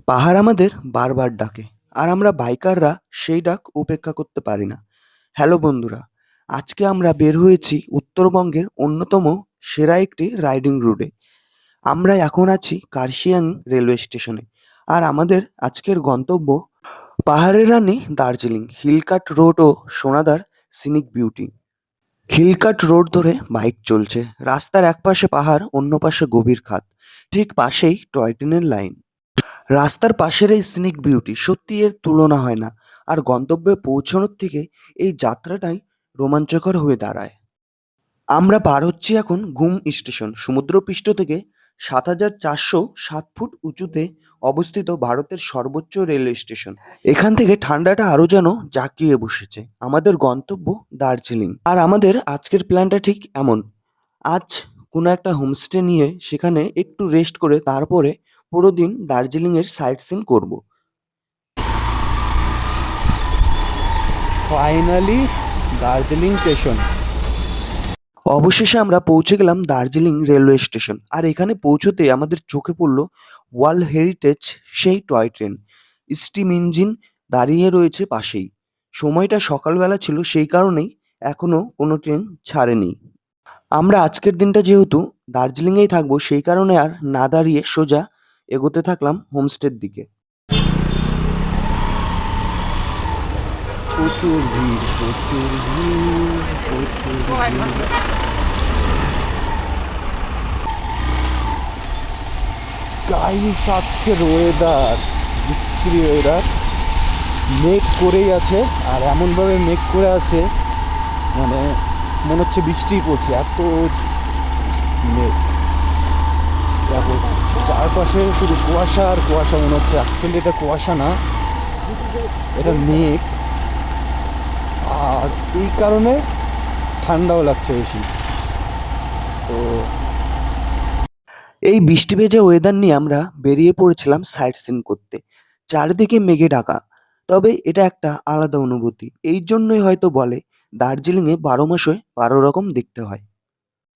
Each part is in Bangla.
পাহাড় আমাদের বারবার ডাকে, আর আমরা বাইকাররা সেই ডাক উপেক্ষা করতে পারি না। হ্যালো বন্ধুরা, আজকে আমরা বের হয়েছি উত্তরবঙ্গের অন্যতম সেরা একটি রাইডিং রুটে। আমরা এখন আছি কার্শিয়াং রেলওয়ে স্টেশনে, আর আমাদের আজকের গন্তব্য পাহাড়ের রানী দার্জিলিং, হিলকাট রোড ও সোনাদার সিনিক বিউটি। হিলকাট রোড ধরে বাইক চলছে, রাস্তার একপাশে পাহাড়, অন্য পাশে গভীর খাদ, ঠিক পাশেই টয় ট্রেনের লাইন। রাস্তার পাশের এই সিনিক বিউটি সত্যি এর তুলনা হয় না, আর গন্তব্যে পৌঁছানোর থেকে এই যাত্রাটাই রোমাঞ্চকর হয়ে দাঁড়ায়। আমরা পার হচ্ছি এখন ঘুম স্টেশন, সমুদ্রপৃষ্ঠ থেকে ৭,৪০৭ ফুট উঁচুতে অবস্থিত ভারতের সর্বোচ্চ রেলওয়ে স্টেশন। এখান থেকে ঠান্ডাটা আরো যেন জাঁকিয়ে বসেছে। আমাদের গন্তব্য দার্জিলিং, আর আমাদের আজকের প্ল্যানটা ঠিক এমন। আজ কোনো একটা হোমস্টে নিয়ে সেখানে একটু রেস্ট করে তারপরে পুরো দিন দার্জিলিংয়ের সাইট সিন করব। Finally Darjeeling station. অবশেষে আমরা পৌঁছে গেলাম দার্জিলিং রেলওয়ে স্টেশন, আর এখানে পৌঁছতে আমাদের চোখে পড়ল ওয়ার্ল্ড হেরিটেজ সেই টয় ট্রেন। স্টিম ইঞ্জিন দাঁড়িয়ে রয়েছে পাশেই। সময়টা সকালবেলা ছিল, সেই কারণেই এখনো কোনো ট্রেন ছাড়েনি। আমরা আজকের দিনটা যেহেতু দার্জিলিংয়েই থাকবো, সেই কারণে আর না দাঁড়িয়ে সোজা এগোতে থাকলাম হোমস্টের দিকে। প্রচুর ভিড়, প্রচুর ভিড়, প্রচুর ভিড়। গাইস, আজকের ওয়েদার বিচ্ছিরি ওয়েদার। মেঘ করেই আছে, আর এমনভাবে মেঘ করে আছে মানে মনে হচ্ছে বৃষ্টি পড়ছে, এত মেঘ। দেখো চারপাশে শুধু কুয়াশা আর কুয়াশা, মনে হচ্ছে অ্যাকচুয়ালি এটা কুয়াশা না, এটা মেঘ। আর এই কারণে ঠান্ডাও লাগছে বেশি। তো এই বৃষ্টি ভেজা ওয়েদার নিয়ে আমরা বেরিয়ে পড়েছিলাম সাইট সিন করতে। চারিদিকে মেঘে ঢাকা, তবে এটা একটা আলাদা অনুভূতি। এই জন্যই হয়তো বলে দার্জিলিংয়ে ১২ মাসে ১২ রকম দেখতে হয়।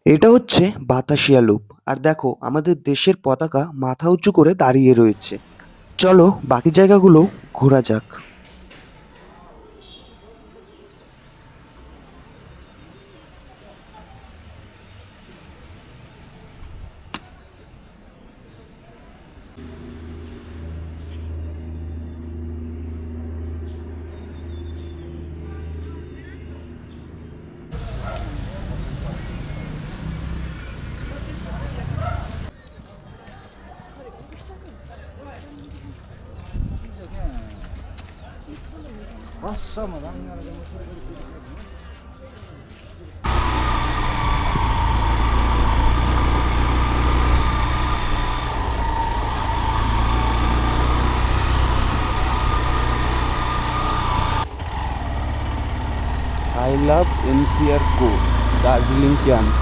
এটা হচ্ছে বাতাসিয়া লুপ, আর দেখো আমাদের দেশের পতাকা মাথা উঁচু করে দাঁড়িয়ে রয়েছে। চলো বাকি জায়গাগুলো ঘোরা যাক। I love NCR Co. Darjeeling Camps.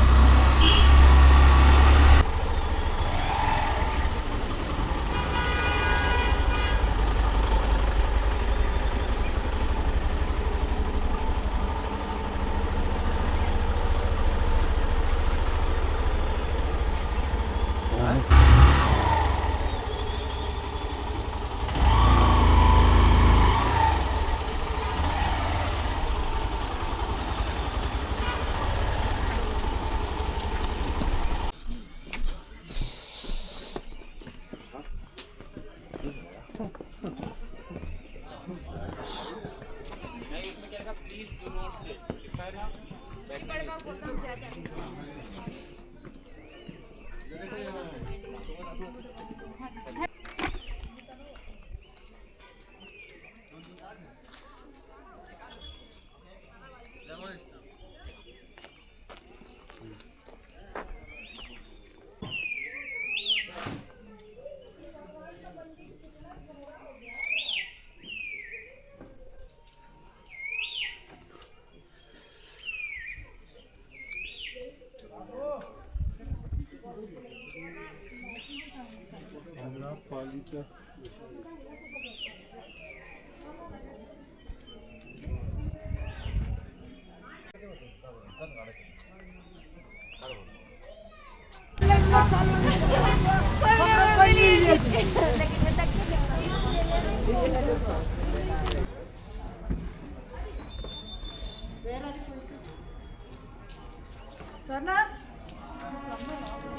స్వర్ణ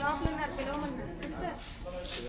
లోపల ఉన్నారు, పిలవమన్నారు సిస్టర్.